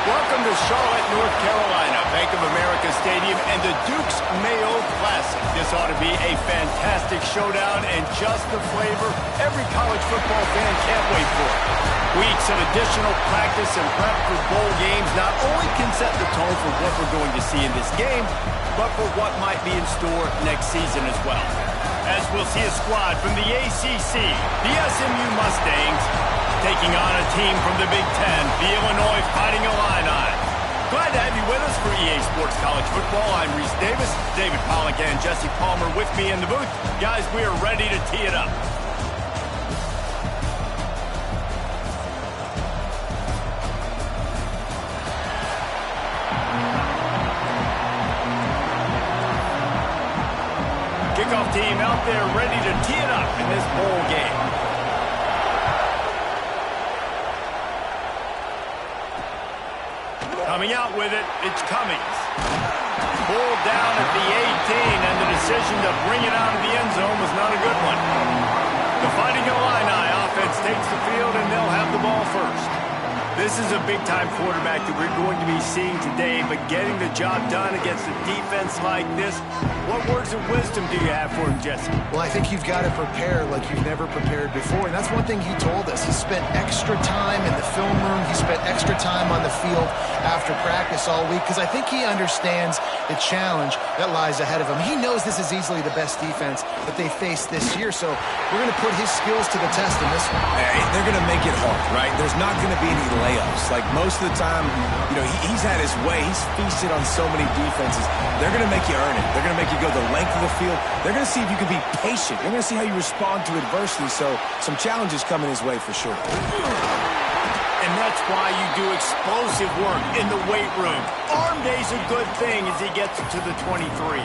Welcome to Charlotte, North Carolina, Bank of America Stadium, and the Duke's Mayo Classic. This ought to be a fantastic showdown and just the flavor every college football fan can't wait for. Weeks of additional practice and prep for bowl games not only can set the tone for what we're going to see in this game, but for what might be in store next season as well. As we'll see a squad from the ACC, the SMU Mustangs, taking on a team from the Big Ten, the Illinois Fighting Illini. Glad to have you with us for EA Sports College Football. I'm Reese Davis, David Pollack and Jesse Palmer with me in the booth. Guys, we are ready to tee it up. Kickoff team out there ready to tee it up in this bowl game. Coming out with it, it's Cummings. Pulled down at the 18, and the decision to bring it out of the end zone was not a good one. The Fighting Illini offense takes the field, and they'll have the ball first. This is a big-time quarterback that we're going to be seeing today, but getting the job done against a defense like this, what words of wisdom do you have for him, Jesse? Well, I think you've got to prepare like you've never prepared before, and that's one thing he told us. He spent extra time in the film room. He spent extra time on the field after practice all week because I think he understands the challenge that lies ahead of him. He knows this is easily the best defense that they face this year, so we're going to put his skills to the test in this one. Hey, they're going to make it hard, right? There's not going to be any layups. Like most of the time, you know, he's had his way. He's feasted on so many defenses. They're going to make you earn it. They're going to make you go the length of the field. They're going to see if you can be patient. They're going to see how you respond to adversity. So some challenges coming his way for sure. And that's why you do explosive work in the weight room. Arm day's a good thing as he gets to the 23.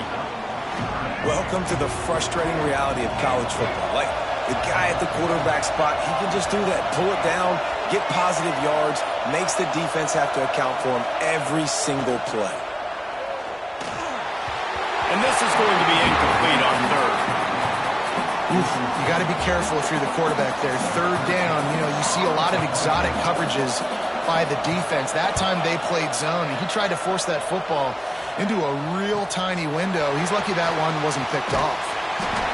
Welcome to the frustrating reality of college football. Like, the guy at the quarterback spot, he can just do that. Pull it down, get positive yards, makes the defense have to account for him every single play. And this is going to be incomplete on third. You got to be careful if you're the quarterback there. Third down, you know, you see a lot of exotic coverages by the defense. That time they played zone, and he tried to force that football into a real tiny window. He's lucky that one wasn't picked off.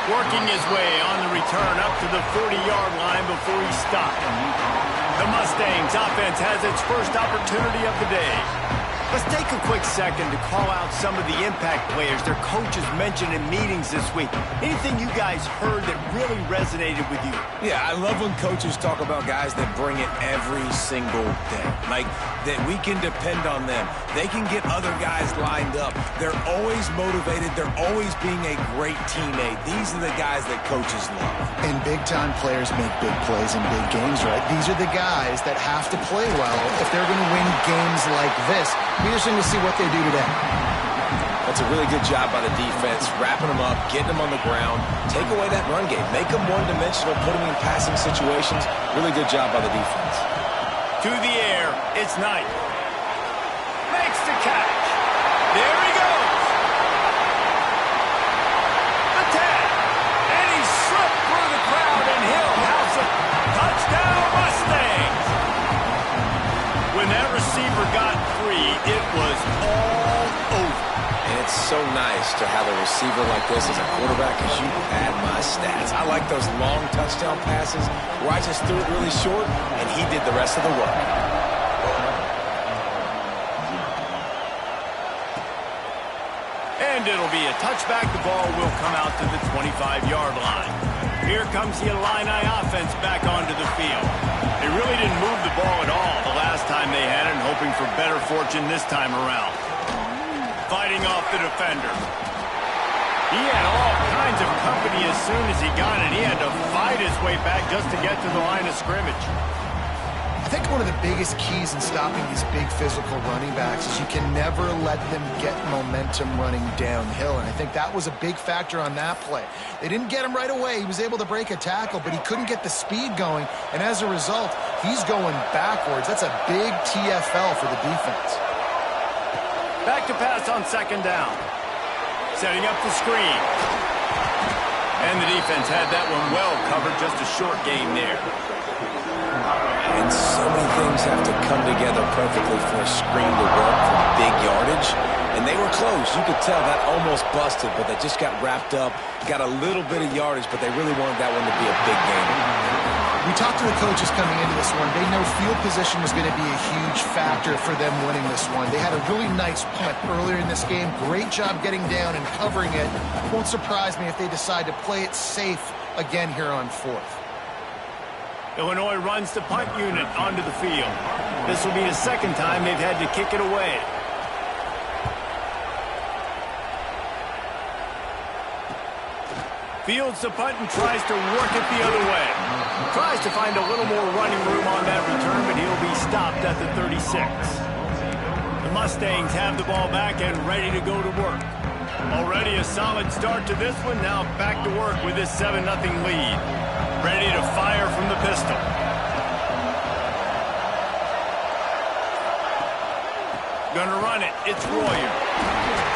Working his way on the return up to the 40-yard line before he stopped. The Mustangs offense has its first opportunity of the day. Let's take a quick second to call out some of the impact players their coaches mentioned in meetings this week. Anything you guys heard that really resonated with you? Yeah, I love when coaches talk about guys that bring it every single day. Like, that we can depend on them. They can get other guys lined up. They're always motivated. They're always being a great teammate. These are the guys that coaches love. And big-time players make big plays in big games, right? These are the guys that have to play well if they're going to win games like this. Be interesting to see what they do today. That's a really good job by the defense, wrapping them up, getting them on the ground, take away that run game, make them one-dimensional, put them in passing situations. Really good job by the defense. To the air, it's Knight. Makes the catch. There he goes. The tag. And he slipped through the crowd, and Hill house it. Touchdown, Mustangs. When that receiver got free, it was all over. And it's so nice to have a receiver like this as a quarterback because you add my stats. I like those long touchdown passes where I just threw it really short and he did the rest of the work. And it'll be a touchback. The ball will come out to the 25-yard line. Here comes the Illini offense back onto the field. They really didn't move the ball at all the last time they had it, and hoping for better fortune this time around. Fighting off the defender. He had all kinds of company as soon as he got it. He had to fight his way back just to get to the line of scrimmage. I think one of the biggest keys in stopping these big physical running backs is you can never let them get momentum running downhill, and I think that was a big factor on that play. They didn't get him right away. He was able to break a tackle, but he couldn't get the speed going, and as a result, he's going backwards. That's a big TFL for the defense. Back to pass on second down. Setting up the screen. And the defense had that one well covered, just a short gain there. And So many things have to come together perfectly for a screen to work for big yardage. And they were close. You could tell that almost busted, but they just got wrapped up, got a little bit of yardage, but they really wanted that one to be a big game. We talked to the coaches coming into this one. They know field position was going to be a huge factor for them winning this one. They had a really nice punt earlier in this game. Great job getting down and covering it. Won't surprise me if they decide to play it safe again here on fourth. Illinois runs the punt unit onto the field. This will be the second time they've had to kick it away. Fields the punt and tries to work it the other way. Tries to find a little more running room on that return, but he'll be stopped at the 36. The Mustangs have the ball back and ready to go to work. Already a solid start to this one. Now back to work with this 7-0 lead. Ready to fire from the pistol. Gonna run it. It's Royer.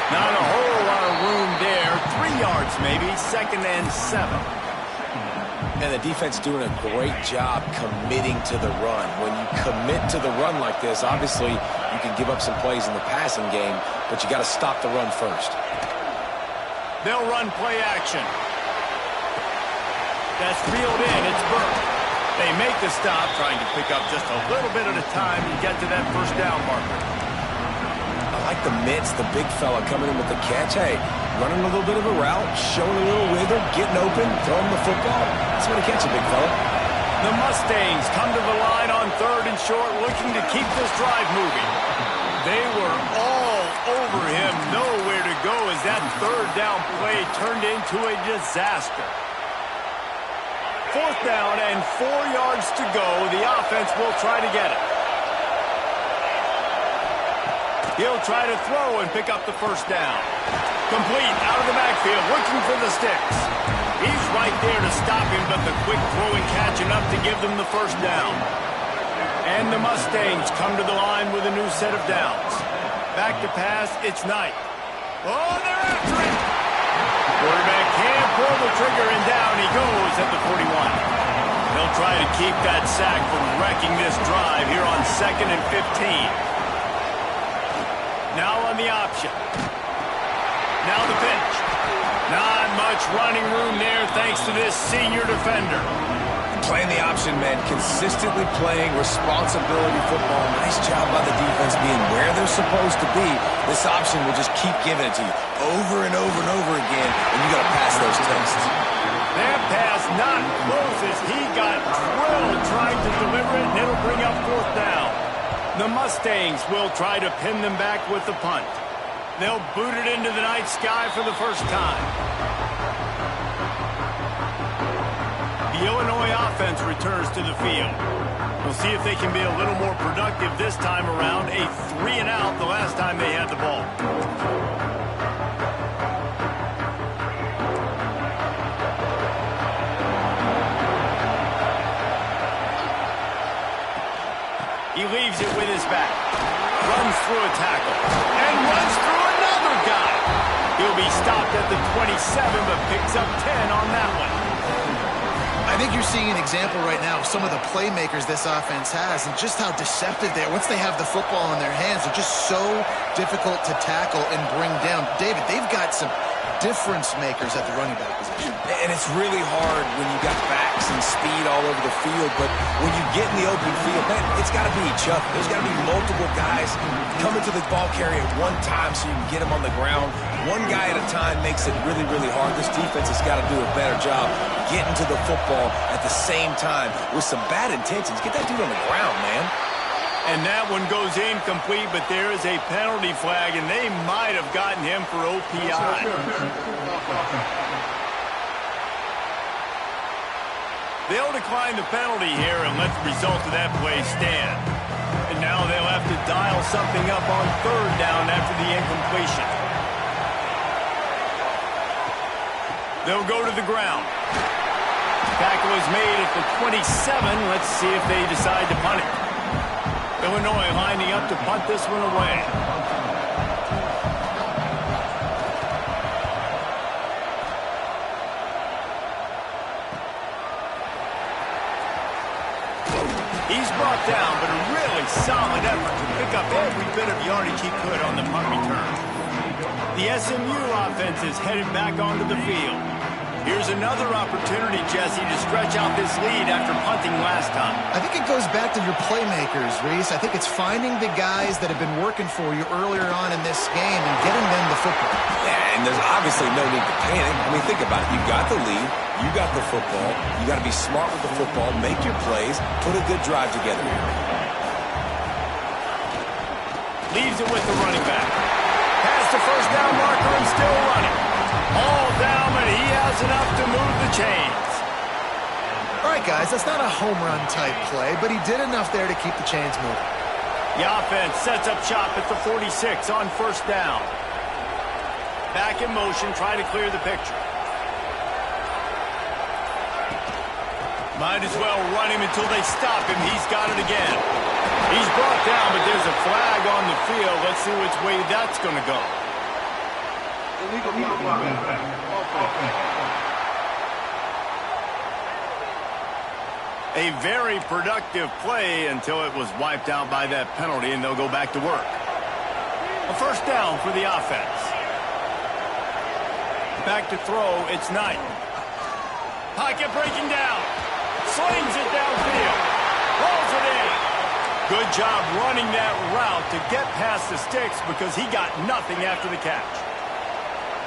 Not a whole lot of room there. 3 yards maybe. 2nd and 7. And the defense doing a great job committing to the run. When you commit to the run like this, obviously you can give up some plays in the passing game, but you got to stop the run first. They'll run play action. That's reeled in. It's Burke. They make the stop, trying to pick up just a little bit at a time to get to that first down marker. I like the mitts, the big fella coming in with the catch. Hey, running a little bit of a route, showing a little wiggle, getting open, throwing the football. That's what a catch, a big fella. The Mustangs come to the line on 3rd and short, looking to keep this drive moving. They were all over him, nowhere to go as that 3rd down play turned into a disaster. 4th down and 4 yards to go. The offense will try to get it. He'll try to throw and pick up the first down. Complete out of the backfield, looking for the sticks. He's right there to stop him, but the quick throw and catch enough to give them the first down. And the Mustangs come to the line with a new set of downs. Back to pass, it's Knight. Oh, they're after it! Quarterback can't pull the trigger, and down he goes at the 41. They'll try to keep that sack from wrecking this drive here on 2nd and 15. Now on the option. Now the pitch. Not much running room there thanks to this senior defender. Playing the option, man. Consistently playing responsibility football. Nice job by the defense being where they're supposed to be. This option will just keep giving it to you over and over and over again, and you got to pass those tests. That pass not close as he got drilled trying to deliver it, and it'll bring up 4th down. The Mustangs will try to pin them back with the punt. They'll boot it into the night sky for the first time. The Illinois offense returns to the field. We'll see if they can be a little more productive this time around. A 3-and-out the last time they had the ball. He leaves it with his back. Runs through a tackle. And runs through another guy. He'll be stopped at the 27, but picks up 10 on that one. I think you're seeing an example right now of some of the playmakers this offense has and just how deceptive they are. Once they have the football in their hands, they're just so difficult to tackle and bring down. David, they've got some difference makers at the running back position. And it's really hard when you got backs and speed all over the field, but when you get in the open field, man, it's got to be each other. There's got to be multiple guys coming to the ball carrier at one time so you can get them on the ground. One guy at a time makes it really, really hard. This defense has got to do a better job getting to the football at the same time with some bad intentions. Get that dude on the ground, man. And that one goes incomplete, but there is a penalty flag, and they might have gotten him for OPI. They'll decline the penalty here and let the result of that play stand. And now they'll have to dial something up on 3rd down after the incompletion. They'll go to the ground. Tackle is made at the 27. Let's see if they decide to punt it. Illinois lining up to punt this one away. He's brought pick up every bit of yardage he could on the punt return. The SMU offense is headed back onto the field. Here's another opportunity, Jesse, to stretch out this lead after punting last time. I think it goes back to your playmakers, Reese. I think it's finding the guys that have been working for you earlier on in this game and getting them the football. Yeah, and there's obviously no need to panic. I mean, think about it. You got the lead. You got the football. You got to be smart with the football. Make your plays. Put a good drive together here. Leaves it with the running back. Past the first down marker and still running. All down, but he has enough to move the chains. All right, guys, that's not a home run type play, but he did enough there to keep the chains moving. The offense sets up shop at the 46 on first down. Back in motion, trying to clear the picture. Might as well run him until they stop him. He's got it again. He's brought down, but there's a flag on the field. Let's see which way that's going to go. A very productive play until it was wiped out by that penalty, and they'll go back to work. A first down for the offense. Back to throw, it's Knight. Pocket breaking down. Slings it downfield. Rolls it in. Good job running that route to get past the sticks because he got nothing after the catch.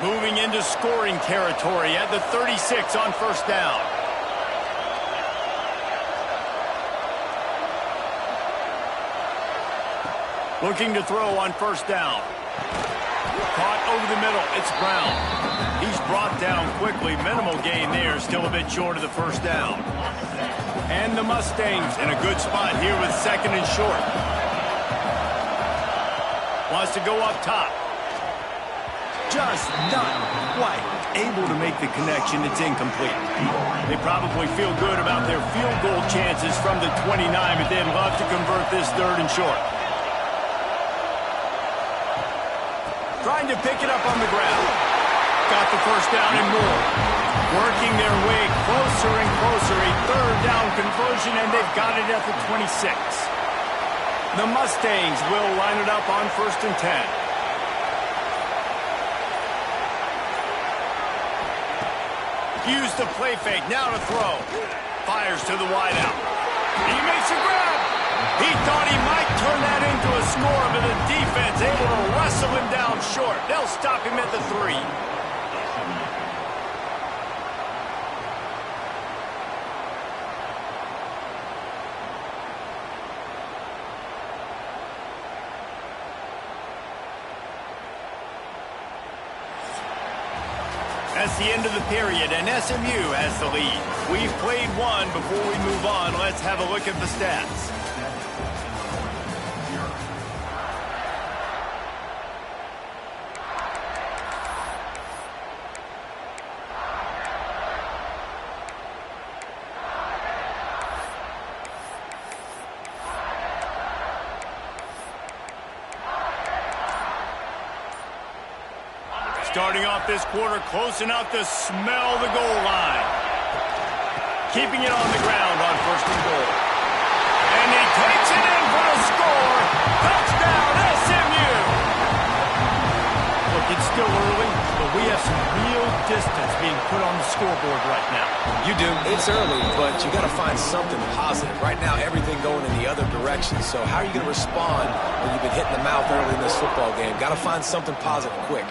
Moving into scoring territory at the 36 on first down. Looking to throw on first down. Caught over the middle. It's Brown. He's brought down quickly. Minimal gain there. Still a bit short of the first down. And the Mustangs in a good spot here with second and short. Wants to go up top. Just not quite able to make the connection. It's incomplete. They probably feel good about their field goal chances from the 29, but they'd love to convert this third and short. Trying to pick it up on the ground. Got the first down and more. Working their way closer and closer. A third down conversion, and they've got it at the 26. The Mustangs will line it up on first and 10. Use the play fake, now to throw. Fires to the wideout. He makes a grab. He thought he might turn that into a score, but the defense able to wrestle him down short. They'll stop him at the 3. That's the end of the period, and SMU has the lead. We've played one. Before we move on, let's have a look at the stats. Starting off this quarter close enough to smell the goal line. Keeping it on the ground on first and goal. And he takes it in for a score. Touchdown, SMU! Look, it's still early, but we have some real distance being put on the scoreboard right now. You do. It's early, but you got to find something positive. Right now, everything going in the other direction. So how are you going to respond when you've been hit in the mouth early in this football game? Got to find something positive quick.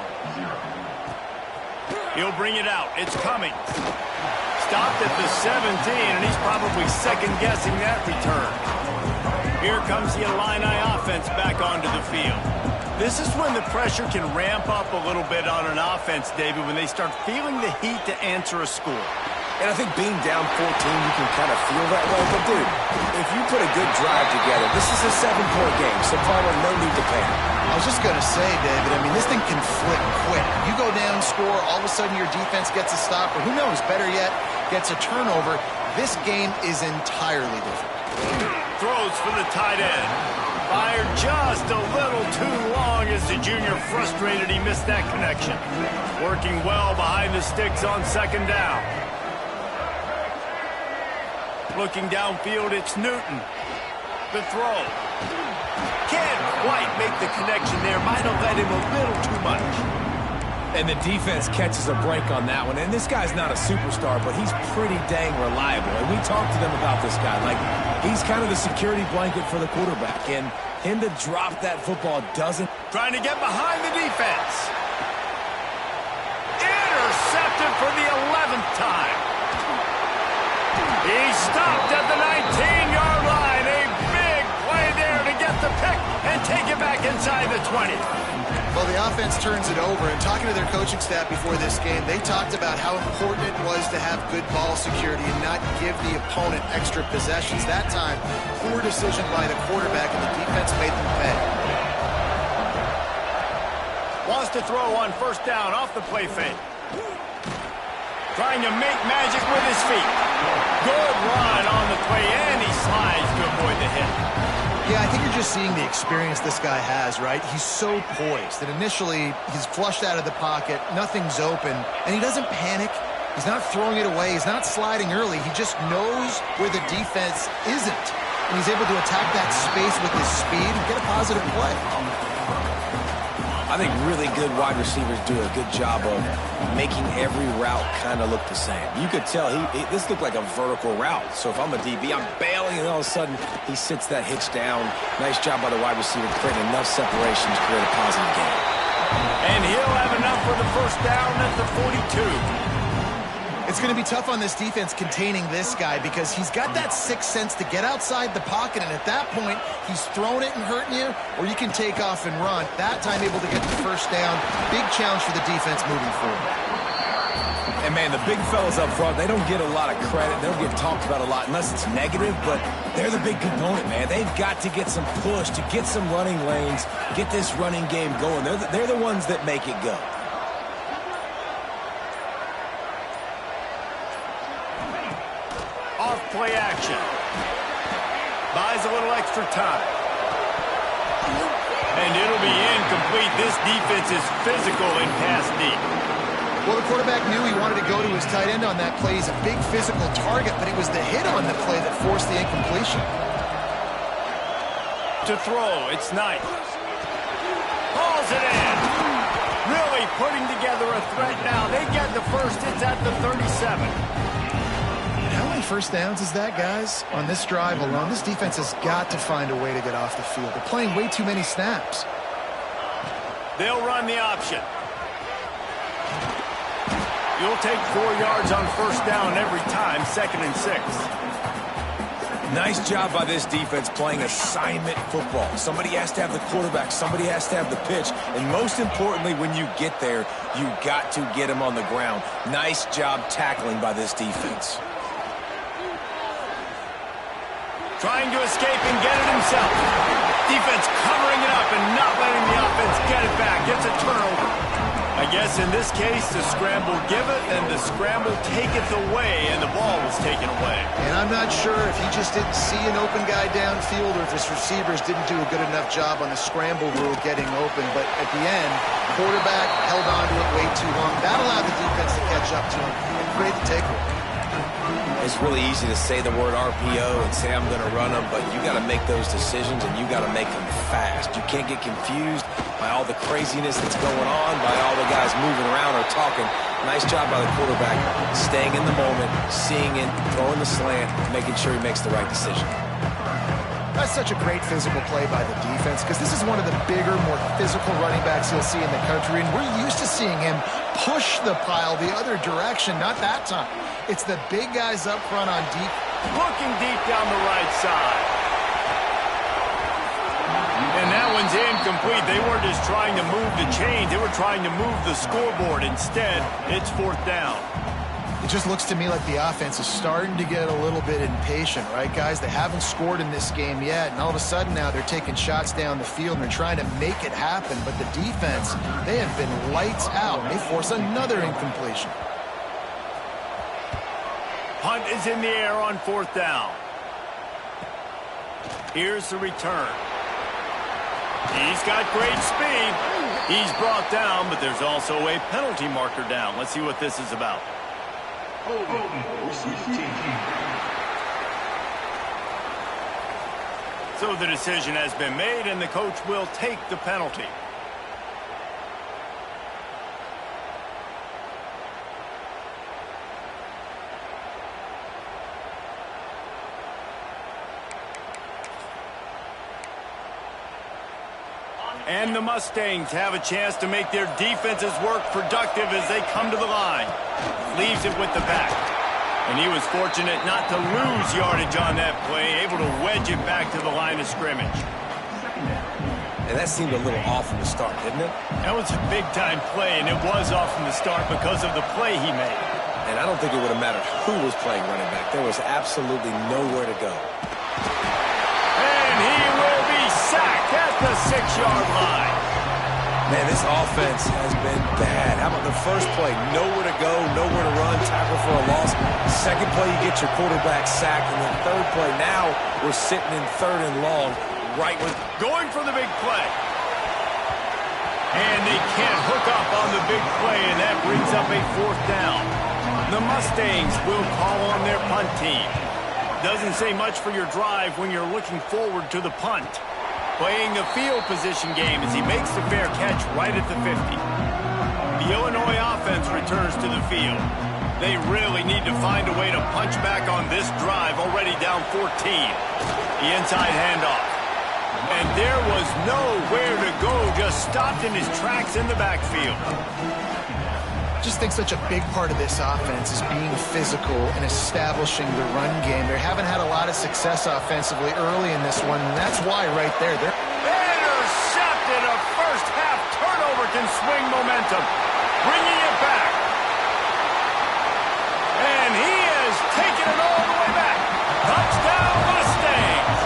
He'll bring it out. It's coming. Stopped at the 17, and he's probably second-guessing that return. Here comes the Illini offense back onto the field. This is when the pressure can ramp up a little bit on an offense, David, when they start feeling the heat to answer a score. And I think being down 14, you can kind of feel that way. But, dude, if you put a good drive together, this is a 7-point game, so Palmer, no need to panic. I was just going to say, David, I mean, this thing can flip quick. You go down, score, all of a sudden your defense gets a stop, or who knows, better yet, gets a turnover. This game is entirely different. Throws for the tight end. Fired just a little too long as the junior frustrated he missed that connection. Working well behind the sticks on second down. Looking downfield, it's Newton. The throw. Can't make the connection there. Might have led him a little too much. And the defense catches a break on that one. And this guy's not a superstar, but he's pretty dang reliable. And we talked to them about this guy. Like, he's kind of the security blanket for the quarterback. And him to drop that football doesn't... Trying to get behind the defense. Intercepted for the 11th time. He's stopped at the 19-yard line. A big play there to get the pick and take it back inside the 20. Well, the offense turns it over, and talking to their coaching staff before this game, they talked about how important it was to have good ball security and not give the opponent extra possessions. That time, poor decision by the quarterback, and the defense made them pay. Wants to throw on first down off the play fake. Trying to make magic with his feet. Good run on the play, and he slides to avoid the hit. Yeah, I think you're just seeing the experience this guy has, right? He's so poised that initially he's flushed out of the pocket, nothing's open, and he doesn't panic. He's not throwing it away. He's not sliding early. He just knows where the defense isn't, and he's able to attack that space with his speed and get a positive play. I think really good wide receivers do a good job of making every route kind of look the same. You could tell this looked like a vertical route. So if I'm a DB, I'm bailing, and all of a sudden he sits that hitch down. Nice job by the wide receiver creating enough separation to create a positive game. And he'll have enough for the first down at the 42. It's going to be tough on this defense containing this guy because he's got that sixth sense to get outside the pocket, and at that point, he's throwing it and hurting you, or you can take off and run. That time able to get the first down. Big challenge for the defense moving forward. And, man, the big fellas up front, they don't get a lot of credit. They don't get talked about a lot unless it's negative, but they're the big component, man. They've got to get some push, to get some running lanes, get this running game going. They're the ones that make it go. Play action. Buys a little extra time. And it'll be incomplete. This defense is physical and pass deep. Well, the quarterback knew he wanted to go to his tight end on that play. He's a big physical target, but it was the hit on the play that forced the incompletion. To throw, it's Knight. Hauls it in. Really putting together a threat now. They get the first. It's at the 37. How many first downs is that, guys? On this drive alone, this defense has got to find a way to get off the field. They're playing way too many snaps. They'll run the option. You'll take 4 yards on first down every time, 2nd and 6. Nice job by this defense playing assignment football. Somebody has to have the quarterback. Somebody has to have the pitch. And most importantly, when you get there, you got to get him on the ground. Nice job tackling by this defense. Trying to escape and get it himself. Defense covering it up and not letting the offense get it back. Gets a turnover. I guess in this case, the scramble give it and the scramble take it away, and the ball was taken away. And I'm not sure if he just didn't see an open guy downfield or if his receivers didn't do a good enough job on the scramble rule getting open. But at the end, quarterback held on to it way too long. That allowed the defense to catch up to him and create the takeaway. It's really easy to say the word RPO and say I'm going to run them, but you got to make those decisions and you got to make them fast. You can't get confused by all the craziness that's going on, by all the guys moving around or talking. Nice job by the quarterback, staying in the moment, seeing it, throwing the slant, making sure he makes the right decision. That's such a great physical play by the defense because this is one of the bigger, more physical running backs you'll see in the country, and we're used to seeing him push the pile the other direction, not that time. It's the big guys up front on deep. Looking deep down the right side. And that one's incomplete. They weren't just trying to move the chains. They were trying to move the scoreboard. Instead, it's 4th down. It just looks to me like the offense is starting to get a little bit impatient, right, guys? They haven't scored in this game yet, and all of a sudden now they're taking shots down the field and they're trying to make it happen. But the defense, they have been lights out. They force another incompletion. Punt is in the air on 4th down. Here's the return. He's got great speed. He's brought down, but there's also a penalty marker down. Let's see what this is about. So the decision has been made, and the coach will take the penalty. And the Mustangs have a chance to make their defenses work productive as they come to the line. Leaves it with the back. And he was fortunate not to lose yardage on that play, able to wedge it back to the line of scrimmage. And that seemed a little off from the start, didn't it? That was a big-time play, and it was off from the start because of the play he made. And I don't think it would have mattered who was playing running back. There was absolutely nowhere to go. And he will be sacked at the 6-yard line. Man, this offense has been bad. How about the first play? Nowhere to go, nowhere to run, tackle for a loss. Second play, you get your quarterback sacked. And then third play, now we're sitting in 3rd and long. Right with going for the big play. And they can't hook up on the big play, and that brings up a 4th down. The Mustangs will call on their punt team. Doesn't say much for your drive when you're looking forward to the punt. Playing the field position game as he makes the fair catch right at the 50. The Illinois offense returns to the field. They really need to find a way to punch back on this drive, already down 14. The inside handoff. And there was nowhere to go, just stopped in his tracks in the backfield. Just think such a big part of this offense is being physical and establishing the run game. They haven't had a lot of success offensively early in this one, and that's why right there. Intercepted. A first-half turnover can swing momentum, bringing it back. And he has taken it all the way back. Touchdown, Mustangs.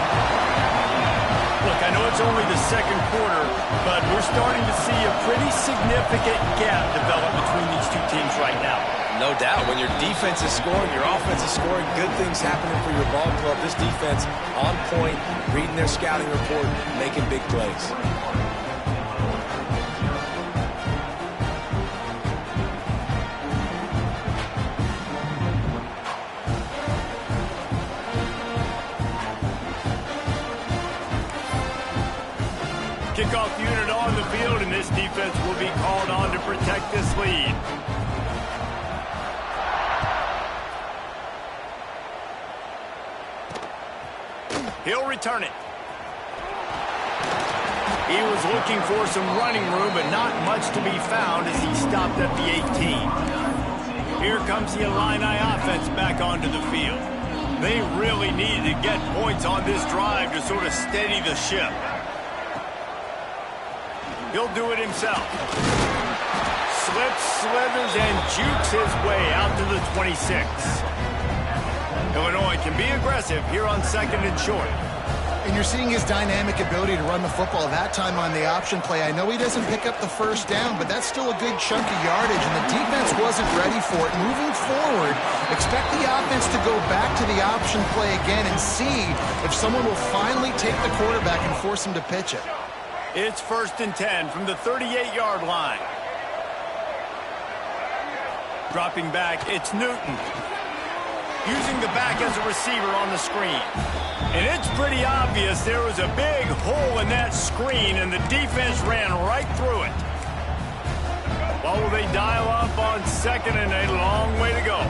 Look, I know it's only the 2nd quarter, but we're starting to see a pretty significant gap develop between these two teams right now. No doubt. When your defense is scoring, your offense is scoring, good things happening for your ball club. This defense on point, reading their scouting report, making big plays. Kickoff unit on the field, and this defense will be called on to protect this lead. He'll return it. He was looking for some running room, but not much to be found as he stopped at the 18. Here comes the Illini offense back onto the field. They really needed to get points on this drive to sort of steady the ship. He'll do it himself. Slips, slithers, and jukes his way out to the 26. Illinois can be aggressive here on 2nd and short. And you're seeing his dynamic ability to run the football, that time on the option play. I know he doesn't pick up the 1st down, but that's still a good chunk of yardage, and the defense wasn't ready for it. Moving forward, expect the offense to go back to the option play again and see if someone will finally take the quarterback and force him to pitch it. It's 1st and 10 from the 38-yard line. Dropping back, it's Newton. Using the back as a receiver on the screen. And it's pretty obvious there was a big hole in that screen, and the defense ran right through it. Well, will they dial up on 2nd and a long way to go?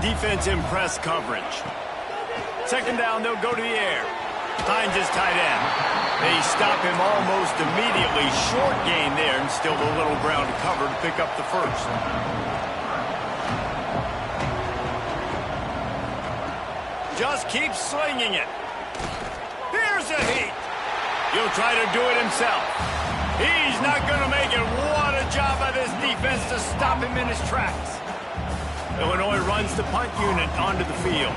Defense in press coverage. 2nd down, they'll go to the air. Finds his tight end. They stop him almost immediately. Short gain there, and still a little ground to cover to pick up the 1st. Just keeps slinging it. Here's a heat. He'll try to do it himself. He's not going to make it. What a job by this defense to stop him in his tracks. Illinois runs the punt unit onto the field.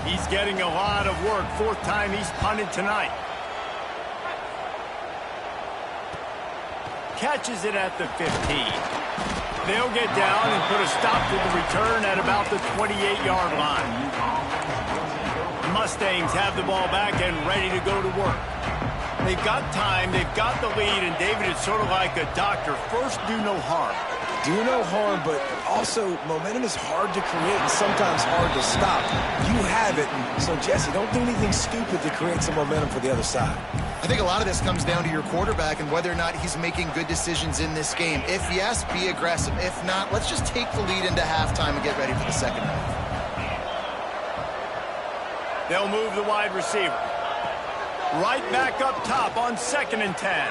He's getting a lot of work. 4th time he's punted tonight. Catches it at the 15. They'll get down and put a stop to the return at about the 28-yard line. The Mustangs have the ball back and ready to go to work. They've got time, they've got the lead, and David, it's sort of like a doctor. First, do no harm. Do no harm, but also, momentum is hard to create and sometimes hard to stop. You have it, so Jesse, don't do anything stupid to create some momentum for the other side. I think a lot of this comes down to your quarterback and whether or not he's making good decisions in this game. If yes, be aggressive. If not, let's just take the lead into halftime and get ready for the second half. They'll move the wide receiver. Right back up top on 2nd and 10.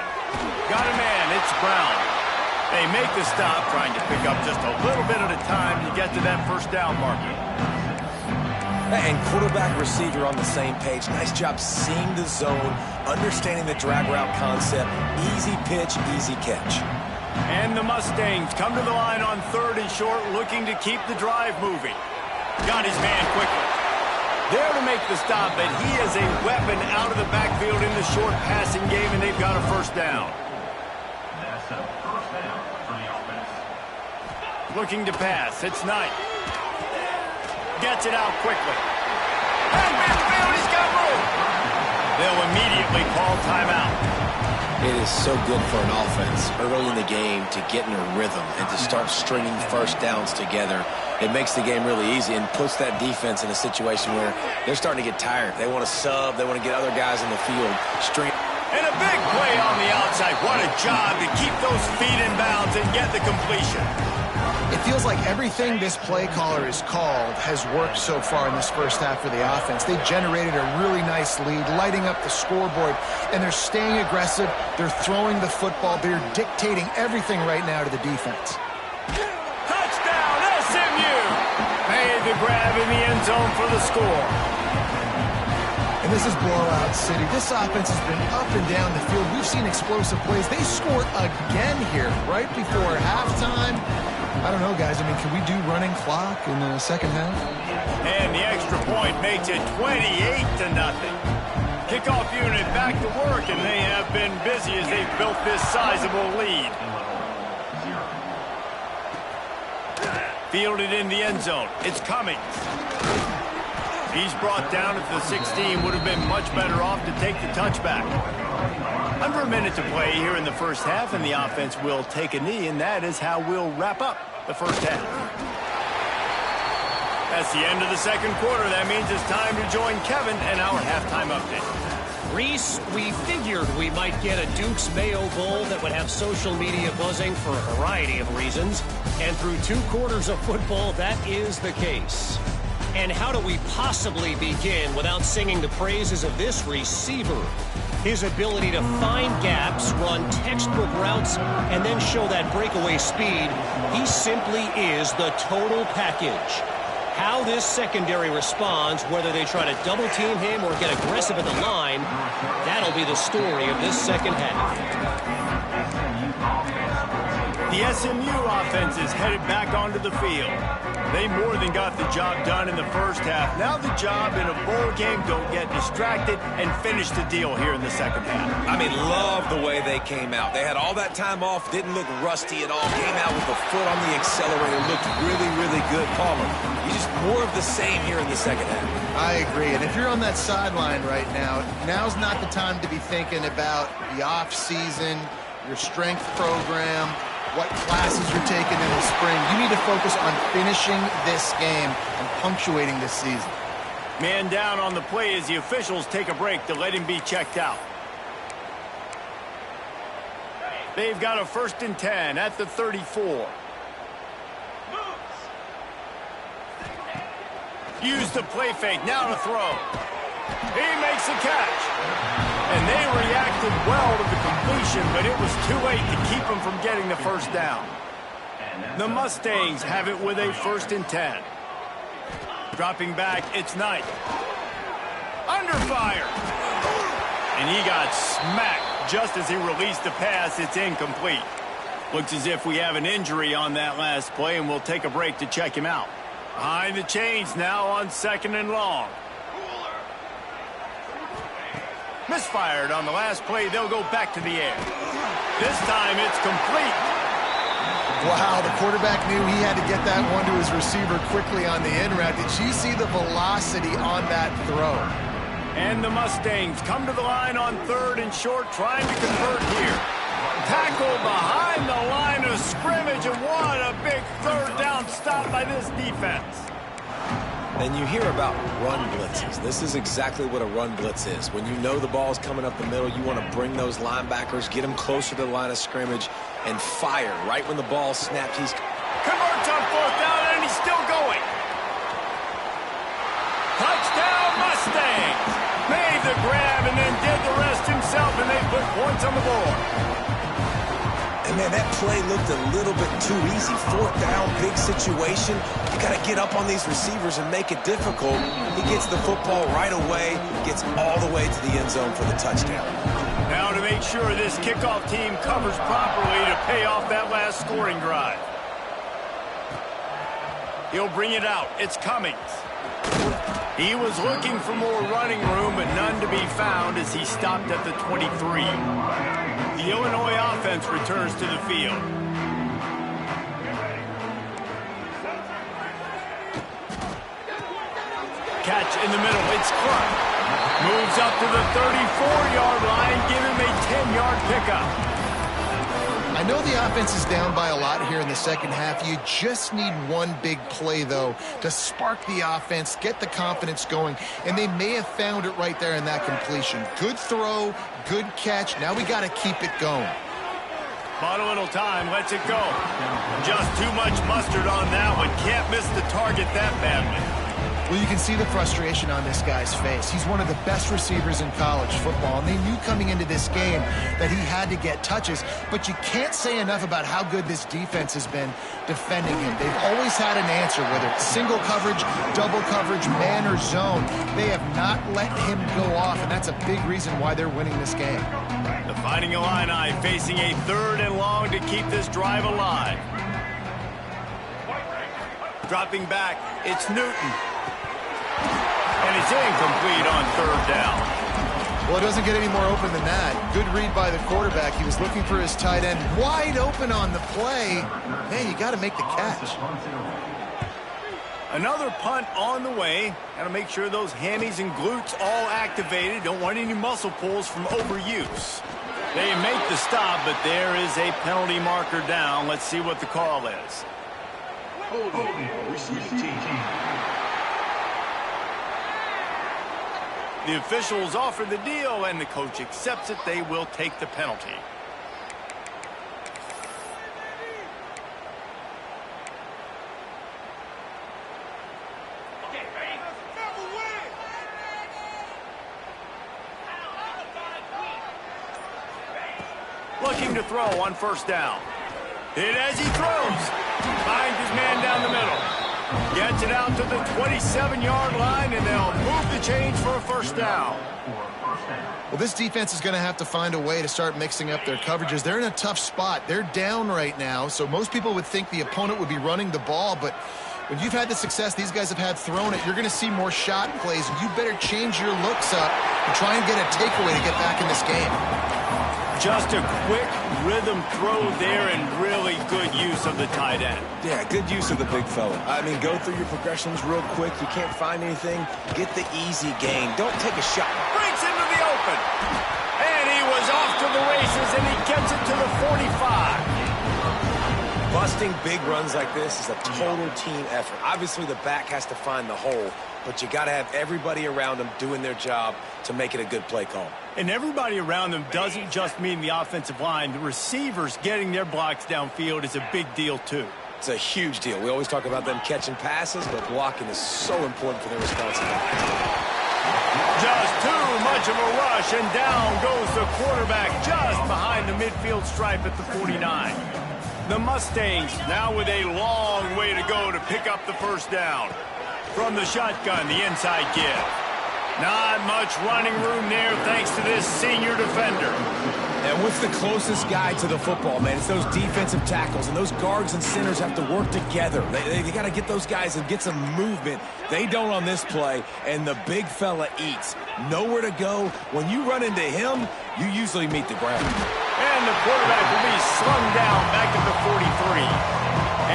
Got a man, it's Brown. They make the stop, trying to pick up just a little bit at a time to get to that first down marker. And quarterback receiver on the same page. Nice job seeing the zone, understanding the drag route concept. Easy pitch, easy catch. And the Mustangs come to the line on 3rd and short, looking to keep the drive moving. Got his man quickly. There to make the stop, but he is a weapon out of the backfield in the short passing game, and they've got a first down. That's a first down for the offense. Looking to pass. It's Knight. Gets it out quickly. And midfield, he's got room. They'll immediately call timeout. It is so good for an offense early in the game to get in a rhythm and to start stringing first downs together. It makes the game really easy and puts that defense in a situation where they're starting to get tired. They want to sub. They want to get other guys in the field. And a big play on the outside. What a job to keep those feet in bounds and get the completion. It feels like everything this play caller has called has worked so far in this first half for the offense. They generated a really nice lead, lighting up the scoreboard, and they're staying aggressive. They're throwing the football. They're dictating everything right now to the defense. Touchdown, SMU! Made the grab in the end zone for the score. And this is blowout city. This offense has been up and down the field. We've seen explosive plays. They scored again here right before halftime. I don't know, guys. I mean, can we do running clock in the second half? And the extra point makes it 28-0. Kickoff unit back to work, and they have been busy as they've built this sizable lead. Fielded in the end zone. It's Cummings. He's brought down at the 16. Would have been much better off to take the touchback. Under a minute to play here in the first half, and the offense will take a knee, and that is how we'll wrap up the first half. That's the end of the second quarter. That means it's time to join Kevin and our halftime update. Reese, we figured we might get a Duke's Mayo Bowl that would have social media buzzing for a variety of reasons. And through 2 quarters of football, that is the case. And how do we possibly begin without singing the praises of this receiver? His ability to find gaps, run textbook routes, and then show that breakaway speed. He simply is the total package. How this secondary responds, whether they try to double-team him or get aggressive at the line, that'll be the story of this second half. The SMU offense is headed back onto the field. They more than got the job done in the first half. Now the job in a bowl game, don't get distracted and finish the deal here in the second half. I mean, love the way they came out. They had all that time off, didn't look rusty at all. Came out with the foot on the accelerator, looked really, really good. Palmer, you just more of the same here in the second half. I agree. And if you're on that sideline right now, now's not the time to be thinking about the off-season, your strength program, what classes you're taking in the spring. You need to focus on finishing this game and punctuating this season. Man down on the play as the officials take a break to let him be checked out. They've got a 1st and 10 at the 34. Use the play fake, now to throw. He makes the catch. And they reacted well to the completion, but it was too late to keep them from getting the first down. The Mustangs have it with a 1st and 10. Dropping back, it's Knight. Under fire. And he got smacked just as he released the pass. It's incomplete. Looks as if we have an injury on that last play, and we'll take a break to check him out. Behind the chains now on 2nd and long. Misfired on the last play. They'll go back to the air. This time it's complete. Wow, the quarterback knew he had to get that one to his receiver quickly on the in route. Did you see the velocity on that throw? And the Mustangs come to the line on 3rd and short, trying to convert here. Tackle behind the line of scrimmage, and what a big 3rd down stop by this defense. And you hear about run blitzes. This is exactly what a run blitz is. When you know the ball's coming up the middle, you want to bring those linebackers, get them closer to the line of scrimmage, and fire right when the ball snaps. He's converts on 4th down, and he's still going. Touchdown, Mustangs! Made the grab and then did the rest himself, and they put points on the board. And, man, that play looked a little bit too easy. 4th down, big situation. You got to get up on these receivers and make it difficult. He gets the football right away, gets all the way to the end zone for the touchdown. Now to make sure this kickoff team covers properly to pay off that last scoring drive. He'll bring it out. It's Cummings. He was looking for more running room, but none to be found as he stopped at the 23. The Illinois offense returns to the field. Catch in the middle. It's Clark. Moves up to the 34-yard line. Give him a 10-yard pickup. I know the offense is down by a lot here in the second half. You just need one big play, though, to spark the offense, get the confidence going, and they may have found it right there in that completion. Good throw, good catch. Now we got to keep it going. Bought a little time, lets it go. Just too much mustard on that one. Can't miss the target that badly. Well, you can see the frustration on this guy's face. He's one of the best receivers in college football, and they knew coming into this game that he had to get touches, but you can't say enough about how good this defense has been defending him. They've always had an answer, whether it's single coverage, double coverage, man or zone. They have not let him go off, and that's a big reason why they're winning this game. The Fighting Illini facing a 3rd and long to keep this drive alive. Dropping back, it's Newton. And it's incomplete on 3rd down. Well, it doesn't get any more open than that. Good read by the quarterback. He was looking for his tight end. Wide open on the play. Man, you got to make the catch. Another punt on the way. Got to make sure those hammies and glutes all activated. Don't want any muscle pulls from overuse. They make the stop, but there is a penalty marker down. Let's see what the call is. The officials offer the deal, and the coach accepts it. They will take the penalty. Looking to throw on 1st down. Hit as he throws. Finds his man down the middle. Gets it out to the 27-yard line, and they'll move the change for a 1st down. Well, this defense is going to have to find a way to start mixing up their coverages. They're in a tough spot. They're down right now, so most people would think the opponent would be running the ball, but when you've had the success these guys have had throwing it, you're going to see more shot plays, and you better change your looks up and try and get a takeaway to get back in this game. Just a quick rhythm throw there and really good use of the tight end. Yeah, good use of the big fella. I mean, go through your progressions real quick. You can't find anything. Get the easy gain. Don't take a shot. Breaks into the open. And he was off to the races, and he gets it to the 45. Busting big runs like this is a total team effort. Obviously, the back has to find the hole, but you got to have everybody around them doing their job to make it a good play call. And everybody around them doesn't just mean the offensive line. The receivers getting their blocks downfield is a big deal, too. It's a huge deal. We always talk about them catching passes, but blocking is so important for their responsibility. Just too much of a rush, and down goes the quarterback just behind the midfield stripe at the 49. The Mustangs now with a long way to go to pick up the 1st down. From the shotgun, the inside give. Not much running room there thanks to this senior defender. And what's the closest guy to the football, man? It's those defensive tackles, and those guards and centers have to work together. They got to get those guys and get some movement. They don't on this play, and the big fella eats. Nowhere to go. When you run into him, you usually meet the ground. And the quarterback will be slung down back at the 43.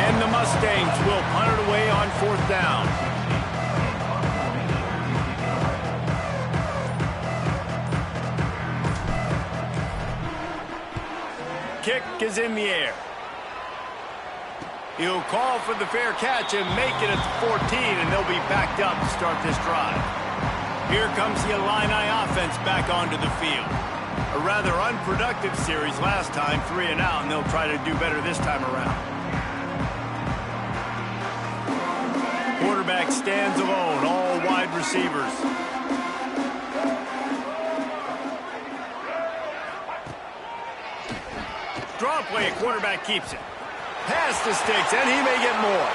And the Mustangs will punt it away on 4th down. Kick is in the air. He'll call for the fair catch and make it at the 14, and they'll be backed up to start this drive. Here comes the Illini offense back onto the field. A rather unproductive series last time, 3 and out, and they'll try to do better this time around. Quarterback stands alone, all wide receivers. Draw play, a quarterback keeps it. Pass the sticks, and he may get more.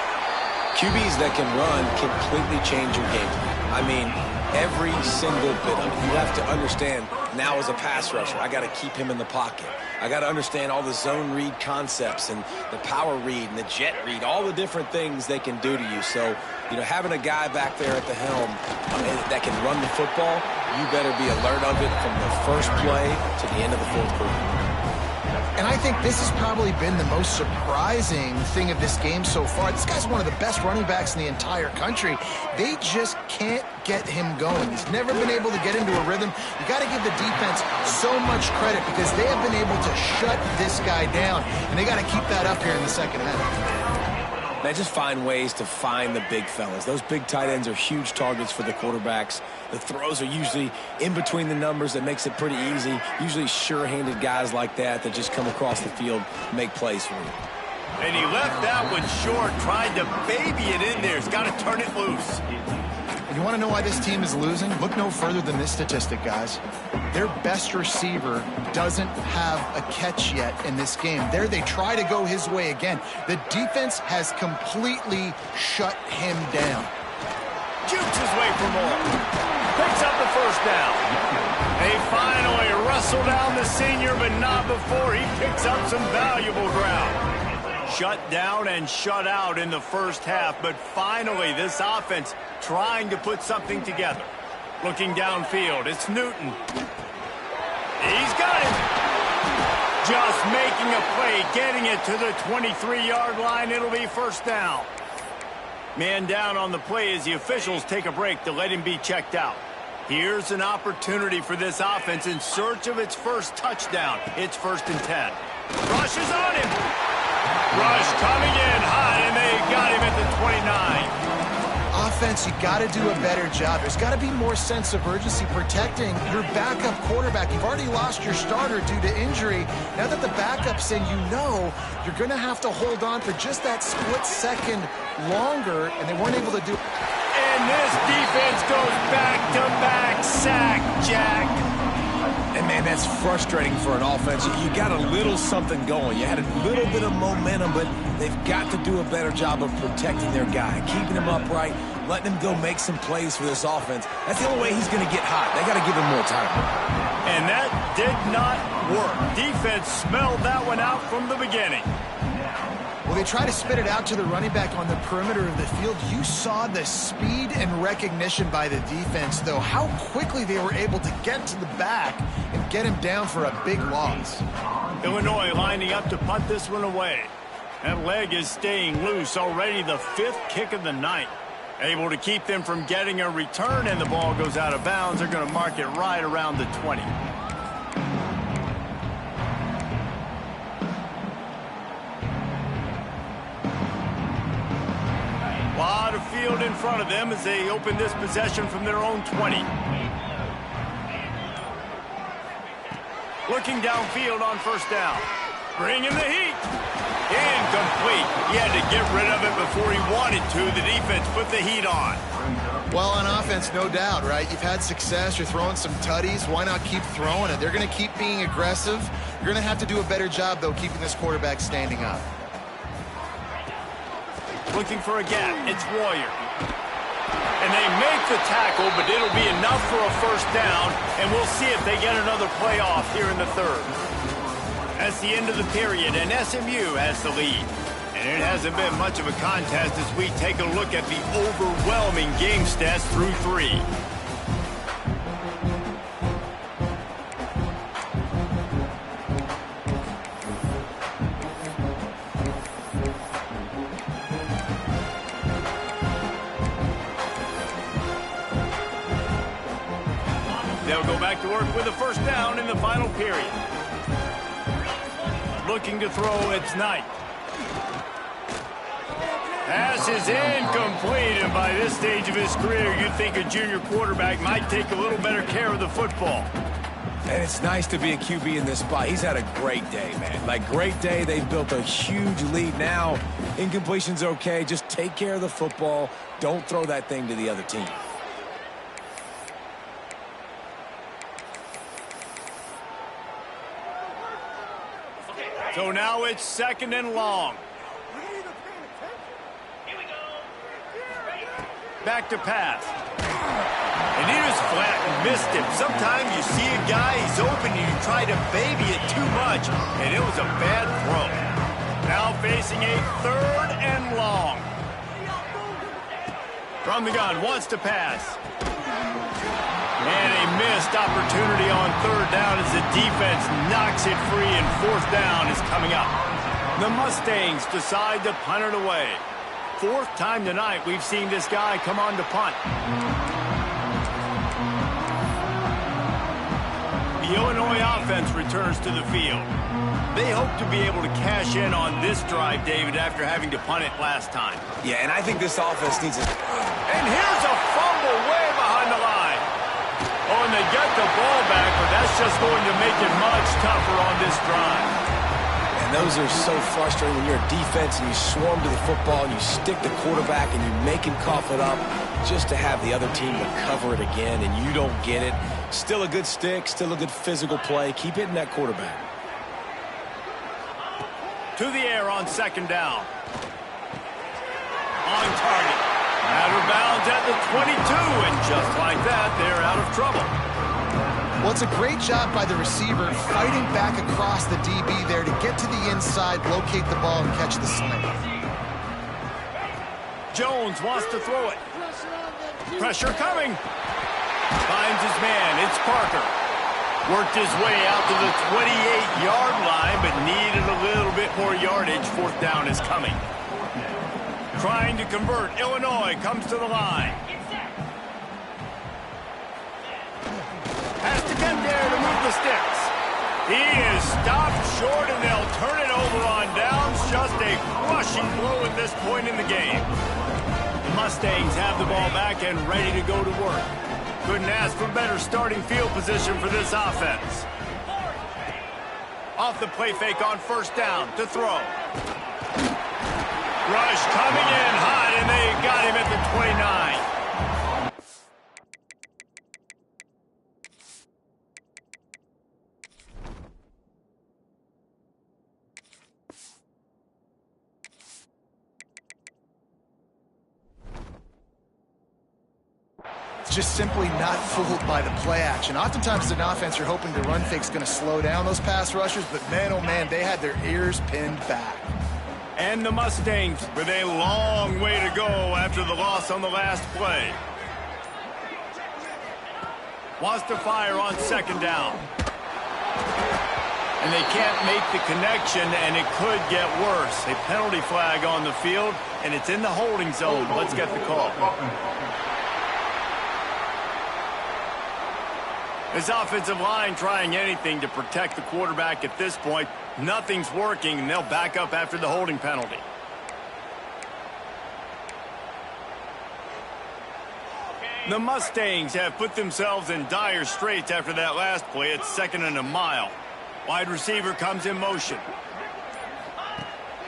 QBs that can run completely change your game. I mean, every single bit of it. You have to understand, now as a pass rusher, I got to keep him in the pocket. I got to understand all the zone read concepts and the power read and the jet read, all the different things they can do to you. So, you know, having a guy back there at the helm that can run the football, you better be alert of it from the first play to the end of the fourth quarter. And I think this has probably been the most surprising thing of this game so far. This guy's one of the best running backs in the entire country. They just can't get him going. He's never been able to get into a rhythm. You got to give the defense so much credit because they have been able to shut this guy down, and they got to keep that up here in the second half. They just find ways to find the big fellas. Those big tight ends are huge targets for the quarterbacks. The throws are usually in between the numbers. That makes it pretty easy. Usually sure-handed guys like that just come across the field and make plays for you. And he left that one short, tried to baby it in there. He's got to turn it loose. And you want to know why this team is losing? Look no further than this statistic, guys. Their best receiver doesn't have a catch yet in this game. There they try to go his way again. The defense has completely shut him down. Jukes his way for more. Picks up the first down. They finally wrestle down the senior, but not before he picks up some valuable ground. Shut down and shut out in the first half, but finally this offense trying to put something together. Looking downfield, it's Newton. He's got it. Just making a play, getting it to the 23-yard line. It'll be first down. Man down on the play as the officials take a break to let him be checked out. Here's an opportunity for this offense in search of its first touchdown. It's 1st and 10. Rush is on him. Rush coming in high, and they got him at the 29. Offense, you got to do a better job. There's got to be more sense of urgency protecting your backup quarterback. You've already lost your starter due to injury. Now that the backup's in, you know you're going to have to hold on for just that split second longer, and they weren't able to do it. And this defense goes back-to-back sack, Jack. And, man, that's frustrating for an offense. You got a little something going. You had a little bit of momentum, but they've got to do a better job of protecting their guy, keeping him upright, letting him go make some plays for this offense. That's the only way he's going to get hot. They got to give him more time. And that did not work. Defense smelled that one out from the beginning. Well, they try to spit it out to the running back on the perimeter of the field. You saw the speed and recognition by the defense, though, how quickly they were able to get to the back and get him down for a big loss. Illinois lining up to punt this one away. That leg is staying loose, already the 5th kick of the night. Able to keep them from getting a return, and the ball goes out of bounds. They're going to mark it right around the 20. A lot of field in front of them as they open this possession from their own 20. Looking downfield on first down. Bringing the heat. Incomplete. He had to get rid of it before he wanted to. The defense put the heat on. Well, on offense, no doubt, right? You've had success. You're throwing some tutties. Why not keep throwing it? They're going to keep being aggressive. You're going to have to do a better job, though, keeping this quarterback standing up. Looking for a gap. It's Warrior. And they make the tackle, but it'll be enough for a first down, and we'll see if they get another playoff here in the 3rd. That's the end of the period, and SMU has the lead. And it hasn't been much of a contest as we take a look at the overwhelming game stats through 3. They'll go back to work with a first down in the final period. Looking to throw, it's Knight. Pass is incomplete, and by this stage of his career, you'd think a junior quarterback might take a little better care of the football. And it's nice to be a QB in this spot. He's had a great day, man. Like, great day. They've built a huge lead now. Incompletion's okay. Just take care of the football. Don't throw that thing to the other team. So now it's 2nd and long. Back to pass. And he just flat missed him. Sometimes you see a guy, he's open, and you try to baby it too much, and it was a bad throw. Now facing a 3rd and long. From the gun, wants to pass. And a missed opportunity on 3rd down as the defense knocks it free, and 4th down is coming up. The Mustangs decide to punt it away. 4th time tonight we've seen this guy come on to punt. The Illinois offense returns to the field. They hope to be able to cash in on this drive, David, after having to punt it last time. Yeah, and I think this offense needs a... And here's a fumble way behind the line. Oh, and they get the ball back, but that's just going to make it much tougher on this drive. And those are so frustrating when you're a defense and you swarm to the football and you stick the quarterback and you make him cough it up just to have the other team recover it again and you don't get it. Still a good stick, still a good physical play. Keep hitting that quarterback. To the air on 2nd down. On target. Out of bounds at the 22, and just like that, they're out of trouble. Well, it's a great job by the receiver fighting back across the DB there to get to the inside, locate the ball, and catch the sling. Jones wants to throw it. Pressure coming. Finds his man. It's Parker. Worked his way out to the 28-yard line, but needed a little bit more yardage. 4th down is coming. Trying to convert. Illinois comes to the line. Has to get there to move the sticks. He is stopped short, and they'll turn it over on downs. Just a crushing blow at this point in the game. The Mustangs have the ball back and ready to go to work. Couldn't ask for better starting field position for this offense. Off the play fake on 1st down to throw. Rush coming in hot, and they got him at the 29. Just simply not fooled by the play action. Oftentimes as an offense, you're hoping the run fake's going to slow down those pass rushers, but man, oh man, they had their ears pinned back. And the Mustangs with a long way to go after the loss on the last play. Wants to fire on 2nd down. And they can't make the connection, and it could get worse. A penalty flag on the field, and it's in the holding zone. Let's get the call. This offensive line trying anything to protect the quarterback at this point. Nothing's working, and they'll back up after the holding penalty. The Mustangs have put themselves in dire straits after that last play. It's 2nd and a mile. Wide receiver comes in motion.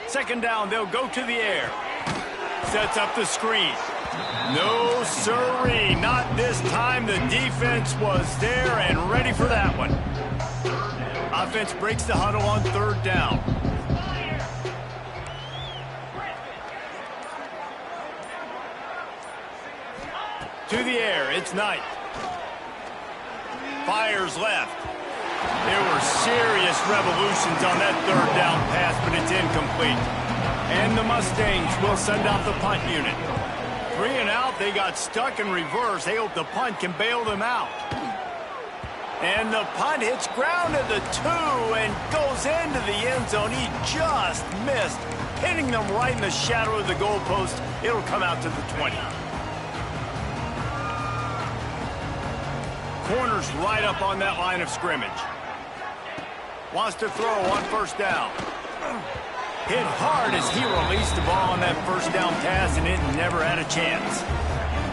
2nd down, they'll go to the air. Sets up the screen. No sirree, not this time. The defense was there and ready for that one. Offense breaks the huddle on 3rd down. To the air, it's Knight. Fires left. There were serious revolutions on that 3rd down pass, but it's incomplete. And the Mustangs will send out the punt unit. 3 and out, they got stuck in reverse. They hope the punt can bail them out. And the punt hits ground at the 2 and goes into the end zone. He just missed, hitting them right in the shadow of the goalpost. It'll come out to the 20. Corner's right up on that line of scrimmage. Wants to throw on 1st down. Hit hard as he released the ball on that first down pass, and it never had a chance.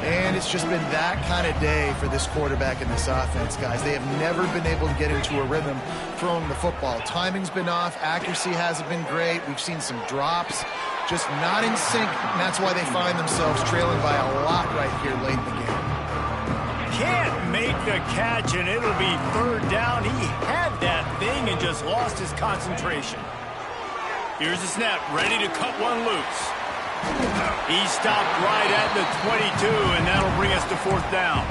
And it's just been that kind of day for this quarterback and this offense, guys. They have never been able to get into a rhythm throwing the football. Timing's been off. Accuracy hasn't been great. We've seen some drops. Just not in sync, and that's why they find themselves trailing by a lot right here late in the game. Can't make the catch, and it'll be third down. He had that thing and just lost his concentration. Here's the snap, ready to cut one loose. He stopped right at the 22, and that'll bring us to fourth down.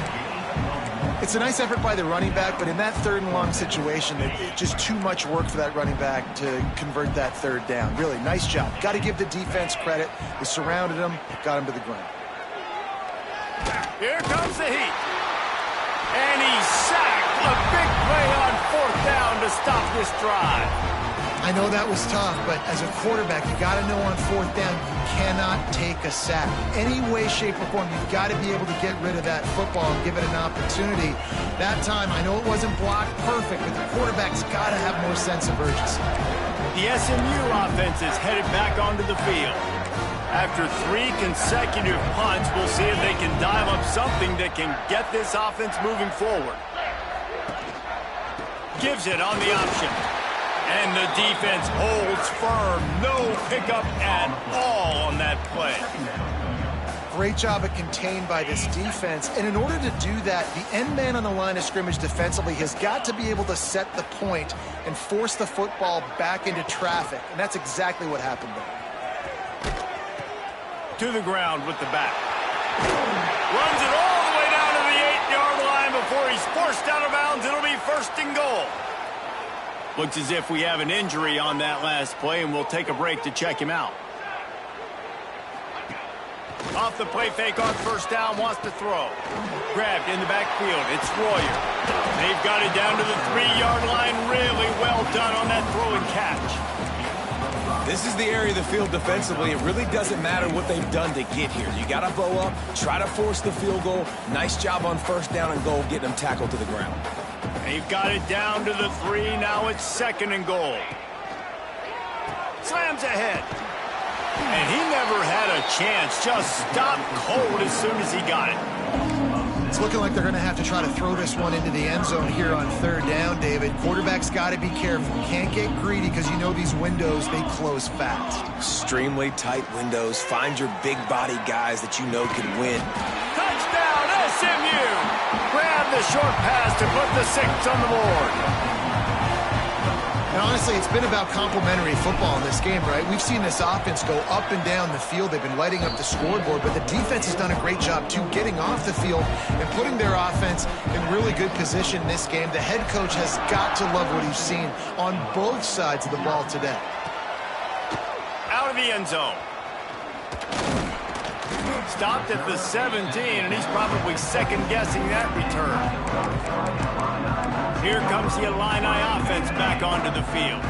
It's a nice effort by the running back, but in that third and long situation, it's just too much work for that running back to convert that third down. Really, nice job. Got to give the defense credit. They surrounded him, got him to the ground. Here comes the heat. And he sacked. A big play on fourth down to stop this drive. I know that was tough, but as a quarterback, you got to know on fourth down, you cannot take a sack. Any way, shape, or form, you've got to be able to get rid of that football and give it an opportunity. That time, I know it wasn't blocked perfect, but the quarterback's got to have more sense of urgency. The SMU offense is headed back onto the field. After 3 consecutive punts, we'll see if they can dial up something that can get this offense moving forward. Gives it on the option. And the defense holds firm. No pickup at all on that play. Great job of contained by this defense. And in order to do that, the end man on the line of scrimmage defensively has got to be able to set the point and force the football back into traffic. And that's exactly what happened there. To the ground with the back. Runs it all the way down to the 8-yard line before he's forced out of bounds. It'll be first and goal. Looks as if we have an injury on that last play, and we'll take a break to check him out. Off the play fake on first down, wants to throw. Grabbed in the backfield, it's Royer. They've got it down to the 3-yard line. Really well done on that throw and catch. This is the area of the field defensively. It really doesn't matter what they've done to get here. You got to bow up, try to force the field goal. Nice job on first down and goal, getting them tackled to the ground. They've got it down to the 3. Now it's second and goal. Slams ahead. And he never had a chance. Just stopped cold as soon as he got it. It's looking like they're going to have to try to throw this one into the end zone here on third down, David. Quarterback's got to be careful. Can't get greedy because you know these windows, they close fast. Extremely tight windows. Find your big body guys that you know can win. Touchdown, SMU! Grab the short pass to put the 6 on the board. And honestly, it's been about complementary football in this game, right? We've seen this offense go up and down the field. They've been lighting up the scoreboard, but the defense has done a great job, too, getting off the field and putting their offense in really good position in this game. The head coach has got to love what he's seen on both sides of the ball today. Out of the end zone. Stopped at the 17, and he's probably second-guessing that return. Here comes the Illini offense back onto the field.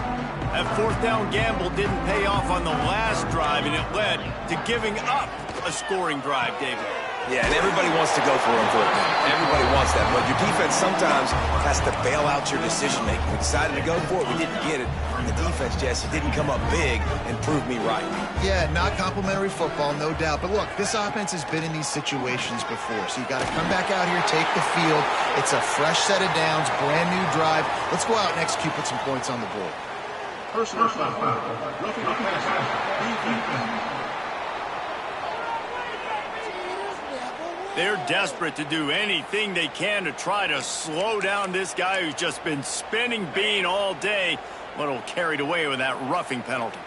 That fourth down gamble didn't pay off on the last drive, and it led to giving up a scoring drive, David. Yeah, and everybody wants to go for it on fourth down. Everybody wants that, but your defense sometimes has to bail out your decision-making. We decided to go for it, we didn't get it. And the defense, Jesse, didn't come up big and prove me right. Yeah, not complimentary football, no doubt. But look, this offense has been in these situations before, so you got to come back out here, take the field. It's a fresh set of downs, brand new drive. Let's go out and execute, put some points on the board. Personal foul. Roughing the passer. They're desperate to do anything they can to try to slow down this guy who's just been spinning bean all day. A little carried away with that roughing penalty.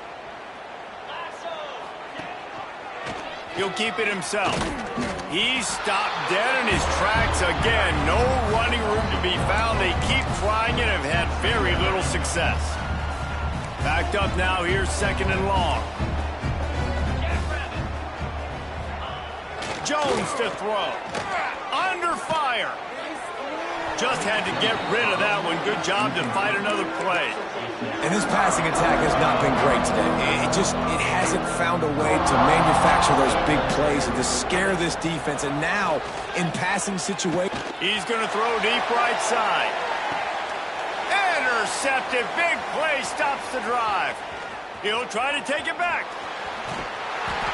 He'll keep it himself. He's stopped dead in his tracks again. No running room to be found. They keep trying it and have had very little success. Backed up now. Here's second and long. Jones to throw. Under fire. Just had to get rid of that one. Good job to fight another play. And this passing attack has not been great today. It hasn't found a way to manufacture those big plays and to scare this defense. And now, in passing situations, he's going to throw deep right side. Intercepted. Big play stops the drive. He'll try to take it back.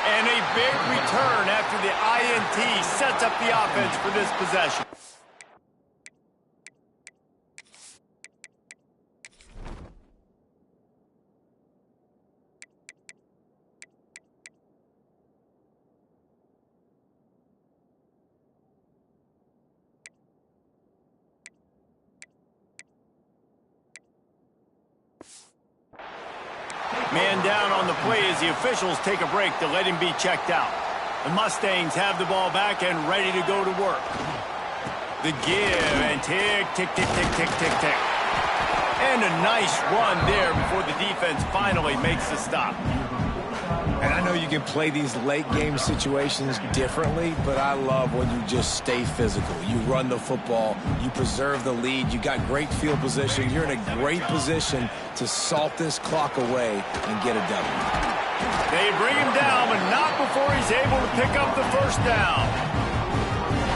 And a big return after the INT sets up the offense for this possession. Man down on the play as the officials take a break to let him be checked out. The Mustangs have the ball back and ready to go to work. The give and tick, tick, tick, tick, tick, tick, tick. And a nice run there before the defense finally makes the stop. And I know you can play these late game situations differently, but I love when you just stay physical. You run the football, you preserve the lead, you got great field position, you're in a great position to salt this clock away and get a W. They bring him down, but not before he's able to pick up the first down.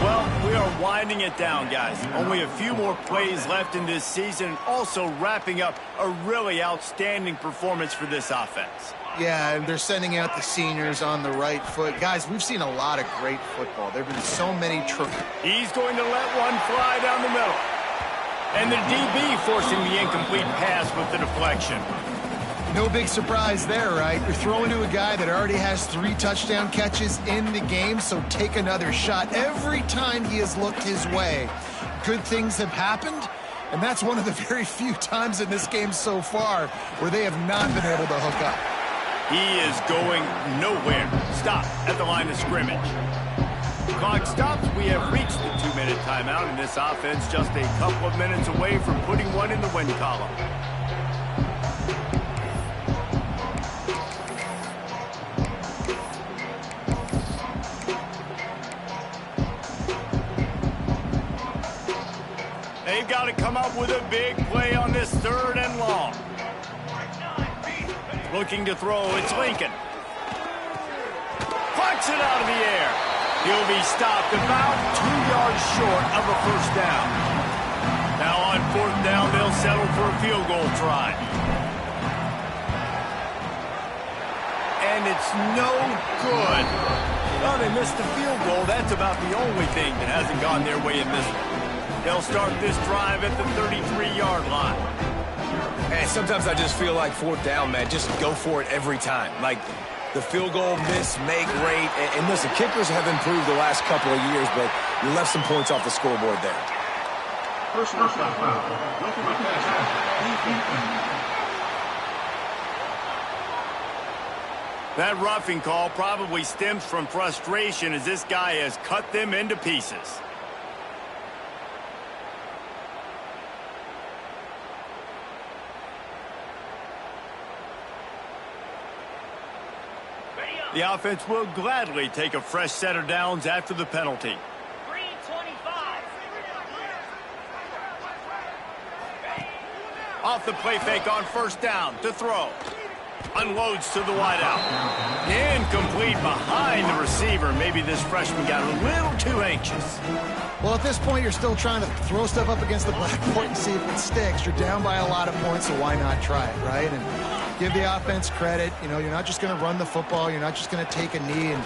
Well, we are winding it down, guys. Only a few more plays left in this season, also wrapping up a really outstanding performance for this offense. Yeah, and they're sending out the seniors on the right foot. Guys, we've seen a lot of great football. There have been so many He's going to let one fly down the middle. And the DB forcing the incomplete pass with the deflection. No big surprise there, right? You're throwing to a guy that already has 3 touchdown catches in the game, so take another shot. Every time he has looked his way, good things have happened, and that's one of the very few times in this game so far where they have not been able to hook up. He is going nowhere. Stop at the line of scrimmage. Clock stops. We have reached the 2-minute timeout, and this offense just a couple of minutes away from putting one in the win column. They've got to come up with a big play on this 3rd and long. Looking to throw, it's Lincoln. Plucks it out of the air. He'll be stopped about 2 yards short of a first down. Now on 4th down, they'll settle for a field goal try. And it's no good. Well, they missed the field goal. That's about the only thing that hasn't gone their way in this one. They'll start this drive at the 33-yard line. And sometimes I just feel like 4th down, man, just go for it every time. Like the field goal miss, make rate. And listen, kickers have improved the last couple of years, but you left some points off the scoreboard there. Personal foul. That roughing call probably stems from frustration as this guy has cut them into pieces. The offense will gladly take a fresh set of downs after the penalty. 3:25. Off the play fake on 1st down to throw. Unloads to the wideout. Incomplete behind the receiver. Maybe this freshman got a little too anxious. Well, at this point, you're still trying to throw stuff up against the blackboard and see if it sticks. You're down by a lot of points, so why not try it, right? And give the offense credit. You know, you're not just going to run the football. You're not just going to take a knee and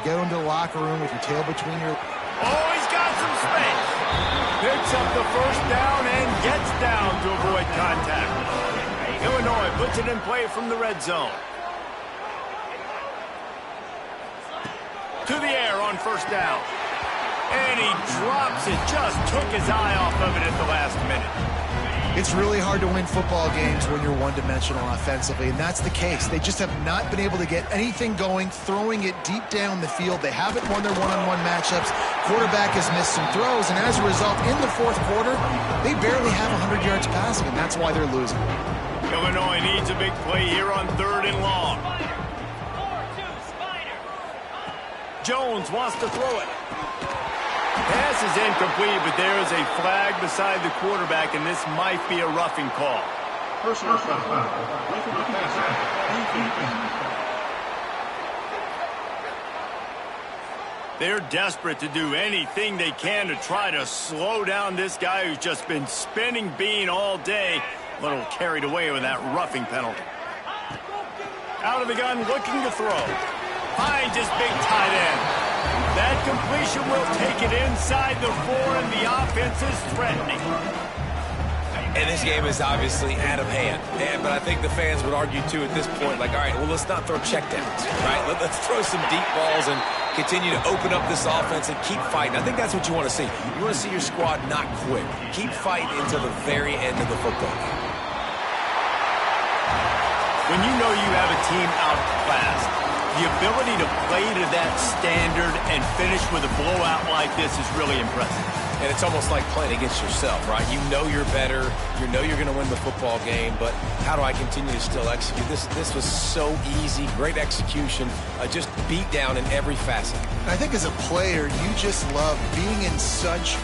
go into the locker room with your tail between your... Oh, he's got some space. Picks up the first down and gets down to avoid contact. Illinois puts it in play from the red zone. To the air on 1st down. And he drops it. Just took his eye off of it at the last minute. It's really hard to win football games when you're one-dimensional offensively, and that's the case. They just have not been able to get anything going, throwing it deep down the field. They haven't won their one-on-one matchups. Quarterback has missed some throws, and as a result, in the 4th quarter, they barely have 100 yards passing, and that's why they're losing. Illinois needs a big play here on 3rd and long. Jones wants to throw it. Pass is incomplete, but there is a flag beside the quarterback, and this might be a roughing call. Personal foul. They're desperate to do anything they can to try to slow down this guy who's just been spinning bean all day. A little carried away with that roughing penalty. Out of the gun, looking to throw. Finds his big tight end. That completion will take it inside the 4, and the offense is threatening. And this game is obviously out of hand. But I think the fans would argue, too, at this point, like, all right, well, let's not throw checkdowns, right? Let's throw some deep balls and continue to open up this offense and keep fighting. I think that's what you want to see. You want to see your squad not quit. Keep fighting until the very end of the football game. When you know you have a team outclassed, the ability to play to that standard and finish with a blowout like this is really impressive. And it's almost like playing against yourself, right? You know you're better. You know you're going to win the football game, but how do I continue to still execute? This was so easy, great execution, just beat down in every facet. I think as a player, you just love being in such